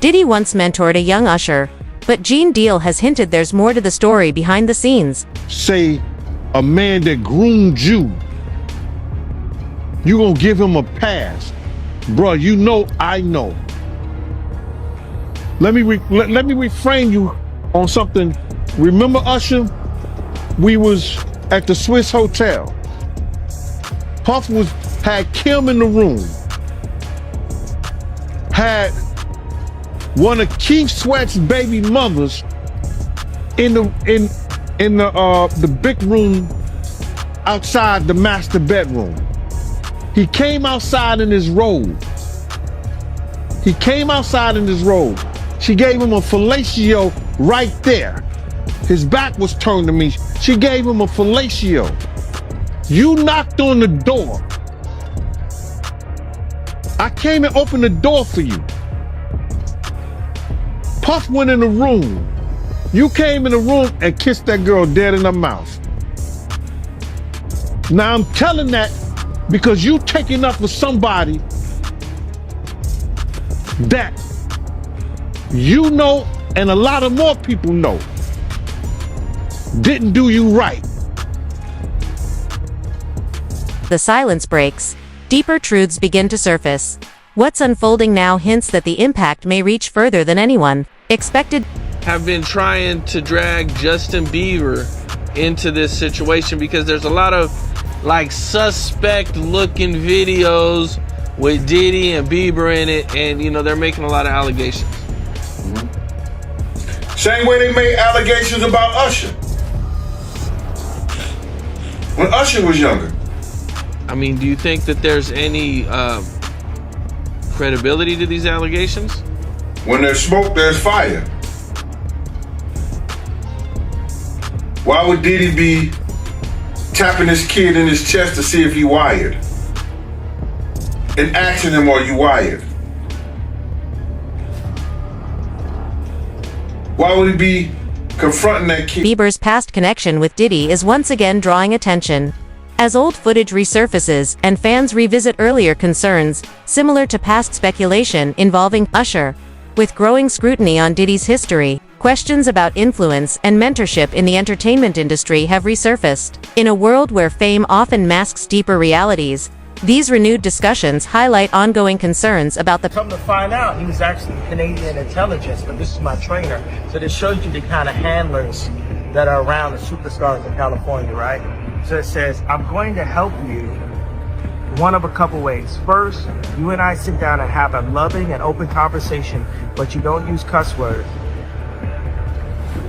Diddy once mentored a young Usher, but Gene Deal has hinted there's more to the story behind the scenes. Say a man that groomed you, you gonna give him a pass. Bruh, you know I know. Let me reframe you on something. Remember Usher? We was at the Swiss Hotel. Puff had Kim in the room. Had one of Keith Sweat's baby mothers in the big room outside the master bedroom. He came outside in his robe. She gave him a fellatio right there. His back was turned to me. She gave him a fellatio. You knocked on the door. I came and opened the door for you. Puff went in the room. You came in the room and kissed that girl dead in her mouth. Now I'm telling that because you taking up for somebody that you know and a lot of more people know didn't do you right. The silence breaks. Deeper truths begin to surface. What's unfolding now hints that the impact may reach further than anyone expected. Have been trying to drag Justin Bieber into this situation because there's a lot of like suspect looking videos with Diddy and Bieber in it, and you know they're making a lot of allegations. Same way they made allegations about Usher when Usher was younger. I mean, do you think that there's any credibility to these allegations? When there's smoke, there's fire. Why would Diddy be tapping his kid in his chest to see if he wired? And asking him, are you wired? Why would he be confronting that kid? Bieber's past connection with Diddy is once again drawing attention. As old footage resurfaces and fans revisit earlier concerns, similar to past speculation involving Usher, with growing scrutiny on Diddy's history, questions about influence and mentorship in the entertainment industry have resurfaced. In a world where fame often masks deeper realities, these renewed discussions highlight ongoing concerns about the— Come to find out, he was actually Canadian intelligence, but this is my trainer. So this shows you the kind of handlers that are around the superstars in California, right? So it says, I'm going to help you one of a couple ways. First, you and I sit down and have a loving and open conversation, but you don't use cuss words.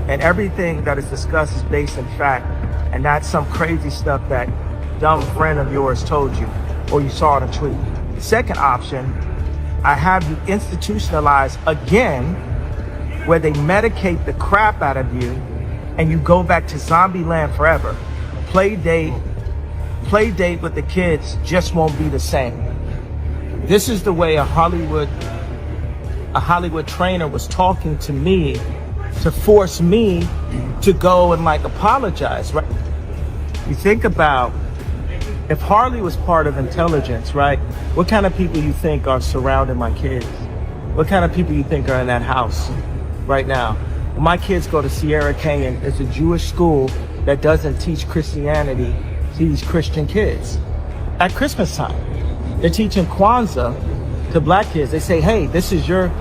And everything that is discussed is based in fact, and not some crazy stuff that dumb friend of yours told you or you saw in a tweet. The second option, I have you institutionalized again, where they medicate the crap out of you and you go back to zombie land forever. Play date with the kids just won't be the same. This is the way a Hollywood trainer was talking to me to force me to go and like apologize, right? You think about if Harley was part of intelligence, right? What kind of people you think are surrounding my kids? What kind of people you think are in that house right now? When my kids go to Sierra Canyon, it's a Jewish school that doesn't teach Christianity to these Christian kids. At Christmas time, they're teaching Kwanzaa to black kids. They say, hey, this is your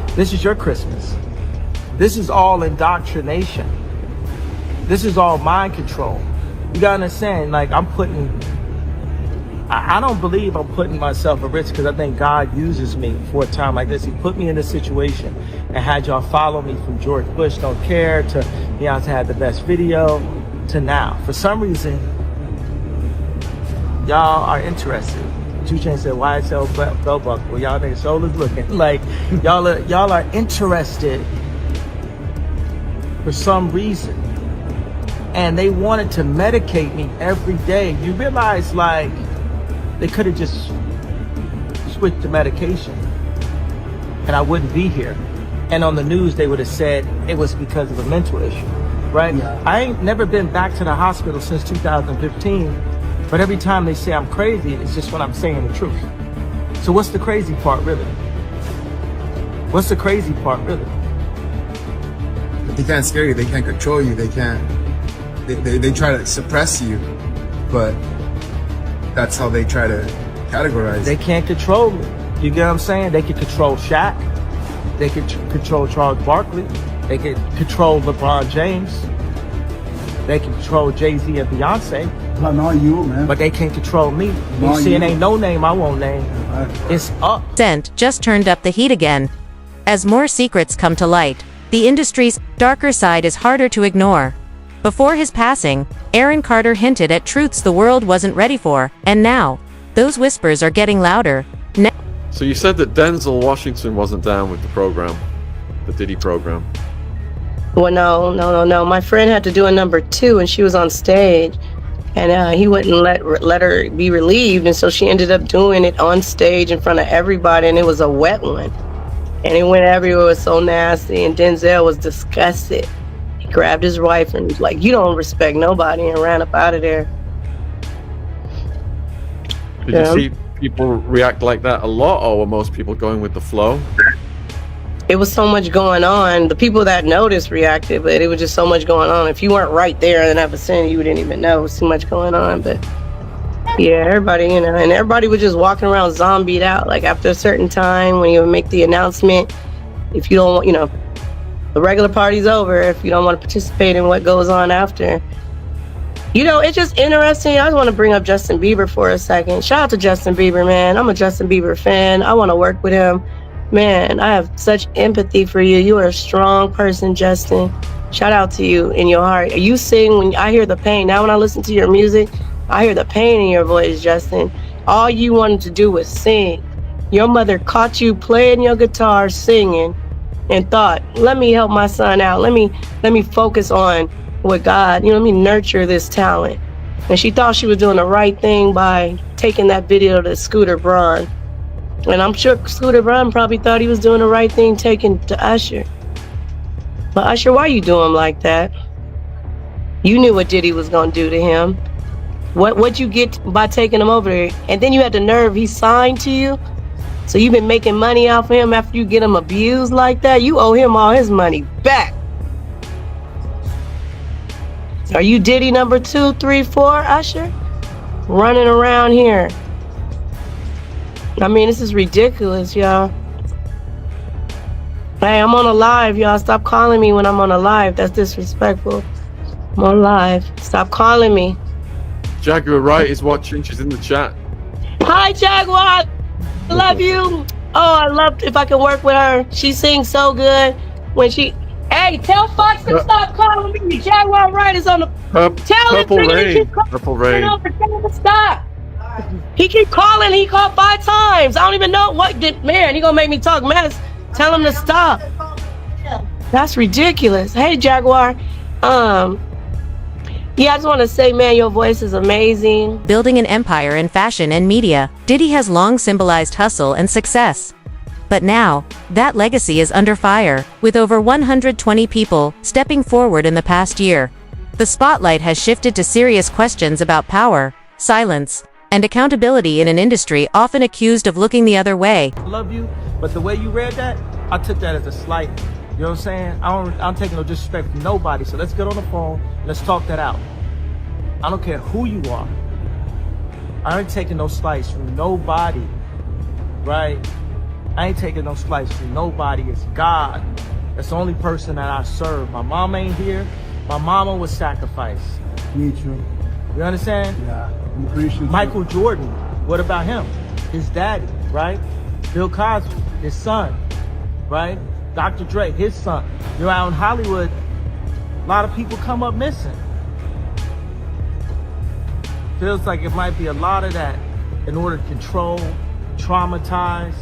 Christmas. This is all indoctrination. This is all mind control. You gotta understand, like I don't believe I'm putting myself at risk because I think God uses me for a time like this. He put me in this situation and had y'all follow me from George Bush Don't Care to Beyonce Had the Best Video to now. For some reason, y'all are interested. 2 Chainz said, why sell belt buckle? Well, y'all niggas shoulders looking. Like, y'all are interested for some reason. And they wanted to medicate me every day. You realize, like, they could have just switched the medication and I wouldn't be here. And on the news, they would have said it was because of a mental issue, right? Yeah. I ain't never been back to the hospital since 2015, but every time they say I'm crazy, it's just when I'm saying the truth. So what's the crazy part, really? What's the crazy part, really? They can't scare you. They can't control you. They can't. They try to suppress you, but that's how they try to categorize. They can't control me. You get what I'm saying? They can control Shaq. They can control Charles Barkley. They can control LeBron James. They can control Jay-Z and Beyonce. Not you, man. But they can't control me. You see, it ain't no name I won't name. It's up. Cent just turned up the heat again. As more secrets come to light, the industry's darker side is harder to ignore. Before his passing, Aaron Carter hinted at truths the world wasn't ready for, and now, those whispers are getting louder. So you said that Denzel Washington wasn't down with the program, the Diddy program. Well, no. My friend had to do a number 2, and she was on stage, and he wouldn't let her be relieved, and so she ended up doing it on stage in front of everybody, and it was a wet one, and it went everywhere. It was so nasty, and Denzel was disgusted. He grabbed his wife and was like, "You don't respect nobody," and ran up out of there. Did you see people react like that a lot, or were most people going with the flow? It was so much going on. The people that noticed reacted, but it was just so much going on. If you weren't right there in that vicinity, you didn't even know. It was too much going on. But yeah, everybody, and everybody was just walking around zombied out. Like after a certain time, when you would make the announcement, if you don't want, the regular party's over, if you don't want to participate in what goes on after. It's just interesting. I just want to bring up Justin Bieber for a second. Shout out to Justin Bieber, man. I'm a Justin Bieber fan. I want to work with him. Man, I have such empathy for you. You are a strong person, Justin. Shout out to you in your heart. You sing when I hear the pain. Now when I listen to your music, I hear the pain in your voice, Justin. All you wanted to do was sing. Your mother caught you playing your guitar, singing, and thought, let me help my son out. Let me focus on what God, let me nurture this talent. And she thought she was doing the right thing by taking that video to Scooter Braun. And I'm sure Scooter Braun probably thought he was doing the right thing taking to Usher. But Usher, why you do him like that? You knew what Diddy was gonna do to him. What'd you get by taking him over there? And then you had the nerve, he signed to you? So you've been making money off of him after you get him abused like that? You owe him all his money back. Are you Diddy number 2, 3, 4, Usher? Running around here. I mean, this is ridiculous, y'all. Hey, I'm on a live, y'all. Stop calling me when I'm on a live. That's disrespectful. I'm on live. Stop calling me. Jaguar Wright is watching. She's in the chat. Hi, Jaguar. I love you. Oh, I love if I can work with her. She sings so good. Hey, tell Fox to stop calling me. Jaguar Wright is on the... Tell him to Purple Rain. Tell him to stop. He keep calling. He called 5 times. I don't even know man, he gonna make me talk mess. Tell him to stop. That's ridiculous. Hey, Jaguar. I just want to say, man, your voice is amazing. Building an empire in fashion and media, Diddy has long symbolized hustle and success. But now, that legacy is under fire, with over 120 people stepping forward in the past year. The spotlight has shifted to serious questions about power, silence, and accountability in an industry often accused of looking the other way. I love you, but the way you read that, I took that as a slight. You know what I'm saying? I'm taking no disrespect from nobody, so let's get on the phone, let's talk that out. I don't care who you are. I ain't taking no slice from nobody, right? I ain't taking no slice from nobody. It's God. That's the only person that I serve. My mama ain't here. My mama was sacrificed. Me too. You understand? Yeah, I'm Christian. Michael Jordan, what about him? His daddy, right? Bill Cosby, his son, right? Dr. Dre, his son. You're out in Hollywood, a lot of people come up missing. Feels like it might be a lot of that in order to control, traumatize.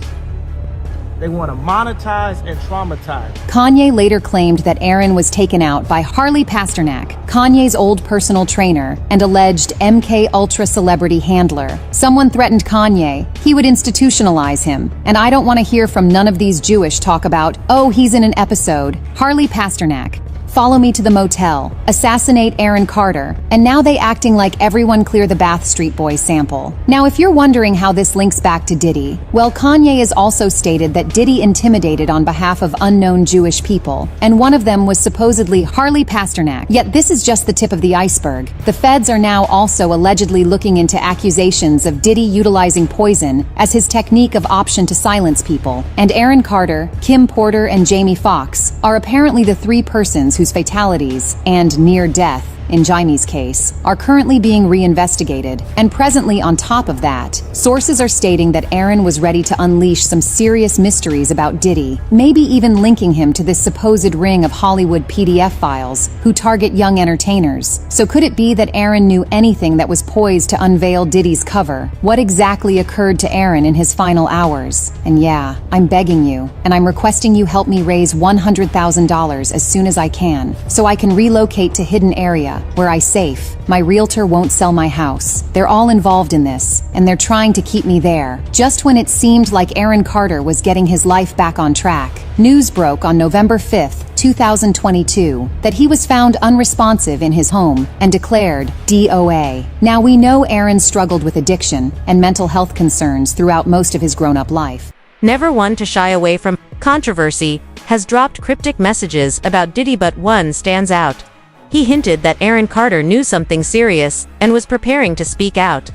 They want to monetize and traumatize. Kanye later claimed that Aaron was taken out by Harley Pasternak, Kanye's old personal trainer and alleged MK Ultra celebrity handler. Someone threatened Kanye. He would institutionalize him. And I don't want to hear from none of these Jewish talk about, oh, he's in an episode. Harley Pasternak, follow me to the motel, assassinate Aaron Carter, and now they acting like everyone clear the Bath Street Boys sample. Now if you're wondering how this links back to Diddy, well, Kanye has also stated that Diddy intimidated on behalf of unknown Jewish people, and one of them was supposedly Harley Pasternak. Yet this is just the tip of the iceberg. The feds are now also allegedly looking into accusations of Diddy utilizing poison as his technique of option to silence people, and Aaron Carter, Kim Porter, and Jamie Foxx are apparently the three persons whose fatalities and near death, in Jaime's case, are currently being reinvestigated. And presently on top of that, sources are stating that Aaron was ready to unleash some serious mysteries about Diddy, maybe even linking him to this supposed ring of Hollywood PDF files who target young entertainers. So could it be that Aaron knew anything that was poised to unveil Diddy's cover? What exactly occurred to Aaron in his final hours? And yeah, I'm begging you, and I'm requesting you help me raise $100,000 as soon as I can, so I can relocate to hidden area where I safe. My realtor won't sell my house. They're all involved in this, and they're trying to keep me there. Just when it seemed like Aaron Carter was getting his life back on track, news broke on November 5th, 2022, that he was found unresponsive in his home and declared DOA. Now we know Aaron struggled with addiction and mental health concerns throughout most of his grown-up life. Never one to shy away from controversy, has dropped cryptic messages about Diddy, but one stands out. He hinted that Aaron Carter knew something serious and was preparing to speak out.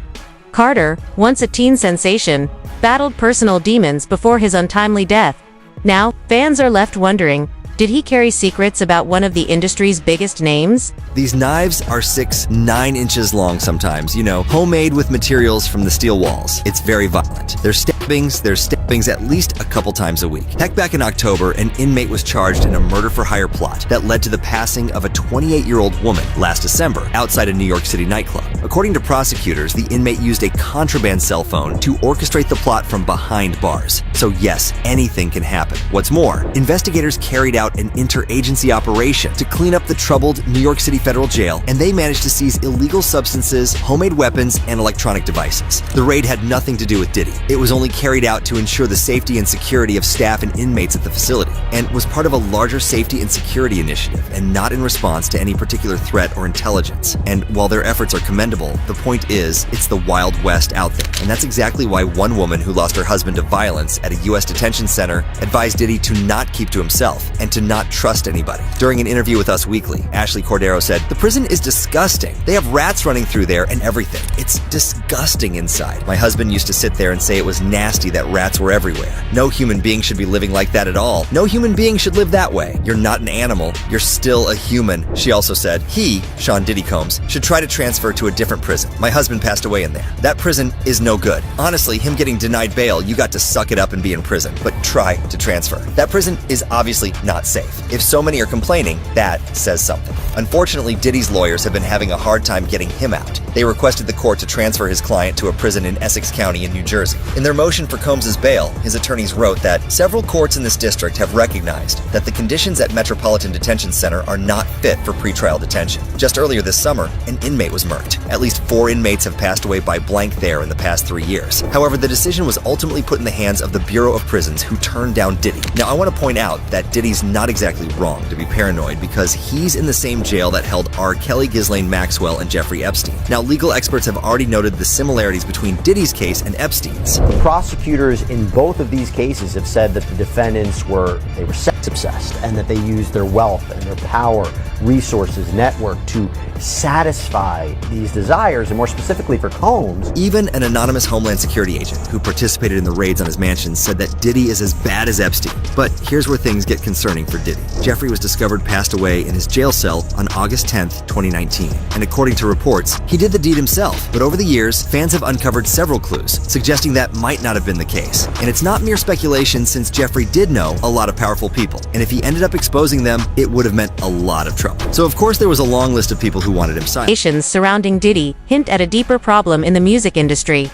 Carter, once a teen sensation, battled personal demons before his untimely death. Now, fans are left wondering, did he carry secrets about one of the industry's biggest names? These knives are 6-9 inches long sometimes, homemade with materials from the steel walls. It's very violent. There's stabbings at least a couple times a week. Heck, back in October, an inmate was charged in a murder-for-hire plot that led to the passing of a 28-year-old woman last December outside a New York City nightclub. According to prosecutors, the inmate used a contraband cell phone to orchestrate the plot from behind bars. So yes, anything can happen. What's more, investigators carried out an interagency operation to clean up the troubled New York City federal jail, and they managed to seize illegal substances, homemade weapons, and electronic devices. The raid had nothing to do with Diddy. It was only carried out to ensure the safety and security of staff and inmates at the facility, and was part of a larger safety and security initiative, and not in response to any particular threat or intelligence. And while their efforts are commendable, the point is, it's the Wild West out there. And that's exactly why one woman who lost her husband to violence at a U.S. detention center advised Diddy to not keep to himself and to not trust anybody. During an interview with Us Weekly, Ashley Cordero said, "The prison is disgusting. They have rats running through there and everything. It's disgusting inside. My husband used to sit there and say it was nasty that rats were everywhere. No human being should be living like that at all. No human being should live that way. You're not an animal. You're still a human." She also said, he, Sean Diddy Combs, should try to transfer to a different prison. My husband passed away in there. That prison is no good. Honestly, him getting denied bail, you got to suck it up and be in prison, but try to transfer. That prison is obviously not safe. If so many are complaining, that says something. Unfortunately, Diddy's lawyers have been having a hard time getting him out. They requested the court to transfer his client to a prison in Essex County in New Jersey. In their motion for Combs' bail, his attorneys wrote that several courts in this district have recognized that the conditions at Metropolitan Detention Center are not fit for pretrial detention. Just earlier this summer, an inmate was murked. At least 4 inmates have passed away by blank there in the past 3 years. However, the decision was ultimately put in the hands of the Bureau of Prisons, who turned down Diddy. Now, I want to point out that Diddy's not exactly wrong to be paranoid, because he's in the same jail that held R. Kelly, Ghislaine Maxwell, and Jeffrey Epstein. Now, legal experts have already noted the similarities between Diddy's case and Epstein's. The prosecutors in both of these cases have said that the defendants were sex obsessed, and that they used their wealth and their power, resources, network to satisfy these desires, and more specifically for Combs. Even an anonymous Homeland Security agent who participated in the raids on his mansion said that Diddy is as bad as Epstein. But here's where things get concerning for Diddy. Jeffrey was discovered passed away in his jail cell on August 10th, 2019. And according to reports, he did the deed himself. But over the years, fans have uncovered several clues, suggesting that might not have been the case. And it's not mere speculation, since Jeffrey did know a lot of powerful people. And if he ended up exposing them, it would have meant a lot of trouble. So of course there was a long list of people who wanted him silenced. Surrounding Diddy hint at a deeper problem in the music industry.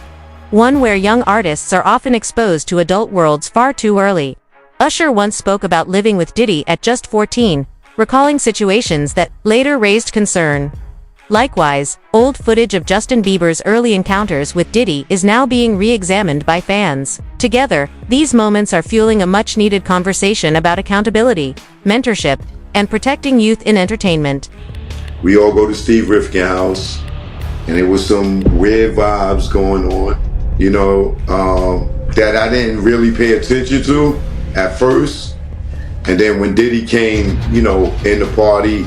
One where young artists are often exposed to adult worlds far too early. Usher once spoke about living with Diddy at just 14, recalling situations that later raised concern. Likewise, old footage of Justin Bieber's early encounters with Diddy is now being re-examined by fans. Together, these moments are fueling a much-needed conversation about accountability, mentorship, and protecting youth in entertainment. We all go to Steve Rifkin house, and there was some weird vibes going on, you know, that I didn't really pay attention to at first. And then when Diddy came, you know, in the party,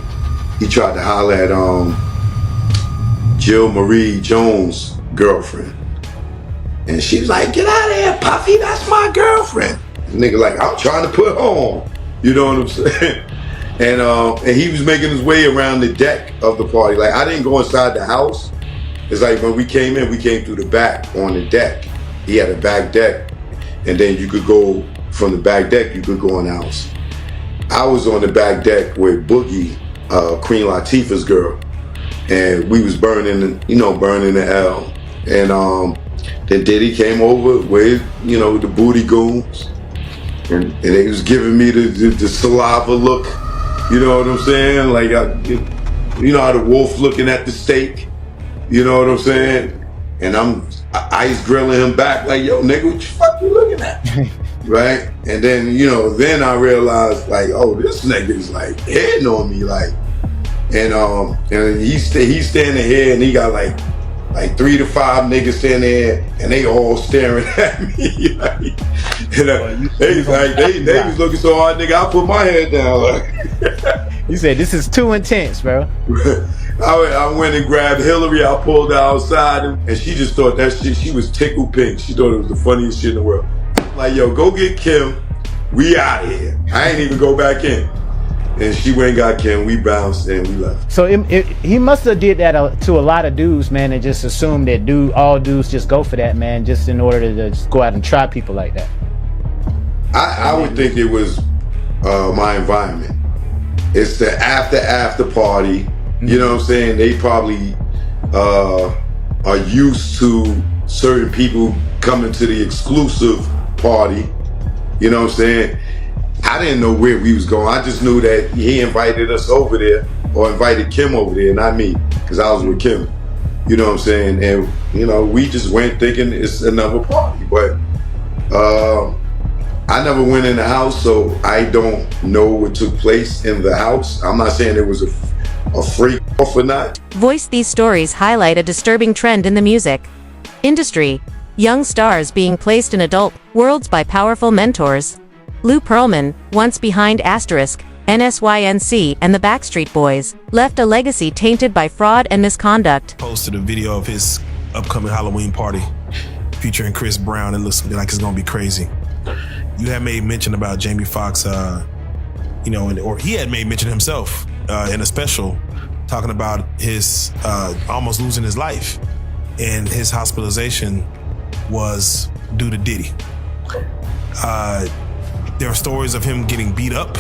he tried to holler at Jill Marie Jones' girlfriend. And she was like, "Get out of here, Puffy, that's my girlfriend." The nigga like, "I'm trying to put her on." You know what I'm saying? And he was making his way around the deck of the party. Like, I didn't go inside the house. It's like when we came in, we came through the back on the deck. He had a back deck, and then you could go from the back deck, you could go in the house. I was on the back deck with Boogie, Queen Latifah's girl, and we was burning the L. And then Diddy came over with, you know, the booty goons, and they was giving me the saliva look. You know what I'm saying? Like, you know how the wolf looking at the steak? You know what I'm saying? And I'm ice grilling him back like, "Yo, nigga, what the fuck you looking at?" Right? And then, you know, then I realized, like, oh, this nigga's like hitting on me, like, and he's standing here, and he got like 3 to 5 niggas standing there, and they all staring at me. Like, and they was looking so hard, nigga, I put my head down. Like, you said this is too intense, bro. I went and grabbed Hillary. I pulled her outside, and she just thought that shit. She was tickled pink. She thought it was the funniest shit in the world. Like, "Yo, go get Kim. We out of here." I ain't even go back in. And she went and got Kim. We bounced and we left. So he must have did that to a lot of dudes, man, and just assumed that all dudes just go for that, man, just in order to just go out and try people like that. I would think it was my environment. It's the after party. You know what I'm saying? They probably are used to certain people coming to the exclusive party. You know what I'm saying? I didn't know where we was going. I just knew that he invited us over there, or invited Kim over there, not me, because I was with Kim. You know what I'm saying? And, you know, we just went thinking it's another party. But I never went in the house, so I don't know what took place in the house. I'm not saying it was a freak off or not. Voice these stories highlight a disturbing trend in the music industry. Young stars being placed in adult worlds by powerful mentors. Lou Pearlman, once behind Asterisk, NSYNC, and the Backstreet Boys, left a legacy tainted by fraud and misconduct. Posted a video of his upcoming Halloween party featuring Chris Brown. It looks like it's gonna be crazy. You had made mention about Jamie Foxx, you know, or he had made mention himself in a special, talking about his almost losing his life, and his hospitalization was due to Diddy. There are stories of him getting beat up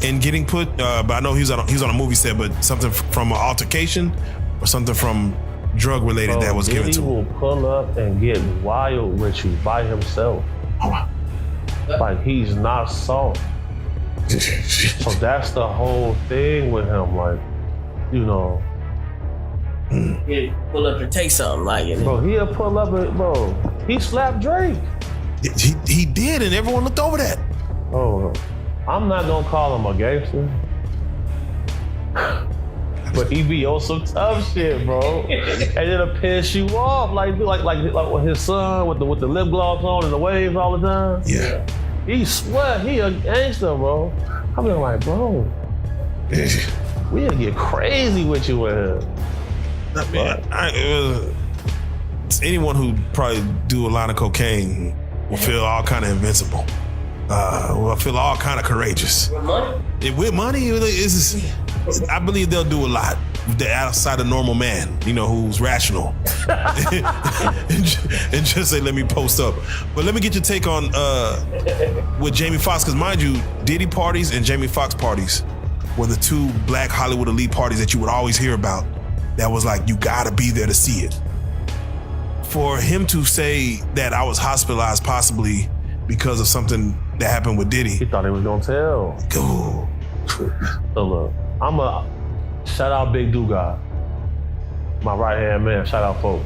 and getting put, but I know he was on a movie set, but something from an altercation or something from drug related that was given to him. Diddy will pull up and get wild with you by himself. Like, he's not soft. So that's the whole thing with him, like, you know. He'll pull up and take something, like, you know. Bro, he'll pull up and, bro, he slapped Drake. He did, and everyone looked over that. Oh, I'm not gonna call him a gangster, but he be on some tough shit, bro. And it'll piss you off, like with his son with the lip gloss on and the waves all the time. Yeah. He swear he a gangster, bro. I mean, like, bro, we'll get crazy with you with him. I mean, anyone who probably do a line of cocaine will feel all kind of invincible. Will feel all kind of courageous. With money? With money, I believe they'll do a lot outside a normal man, you know, who's rational, and just say, "Let me post up." But let me get your take on with Jamie Foxx, because mind you, Diddy parties and Jamie Foxx parties were the two black Hollywood elite parties that you would always hear about. That was like, you gotta be there to see it. For him to say that I was hospitalized possibly because of something that happened with Diddy. He thought he was gonna tell. Go. So look, I'm a shout out Big Dugas, my right hand man. Shout out folks.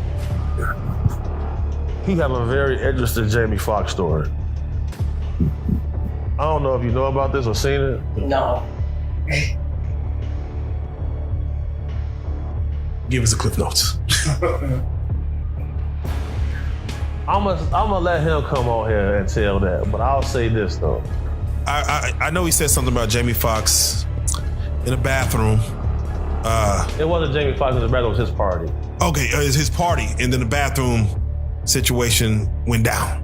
He have a very interesting Jamie Foxx story. I don't know if you know about this or seen it. No. Give us a Cliff Notes. I'm gonna let him come on here and tell that, but I'll say this though. I know he said something about Jamie Foxx in a bathroom. It wasn't Jamie Foxx in the bathroom, it was his party. Okay, it's his party, and then the bathroom situation went down.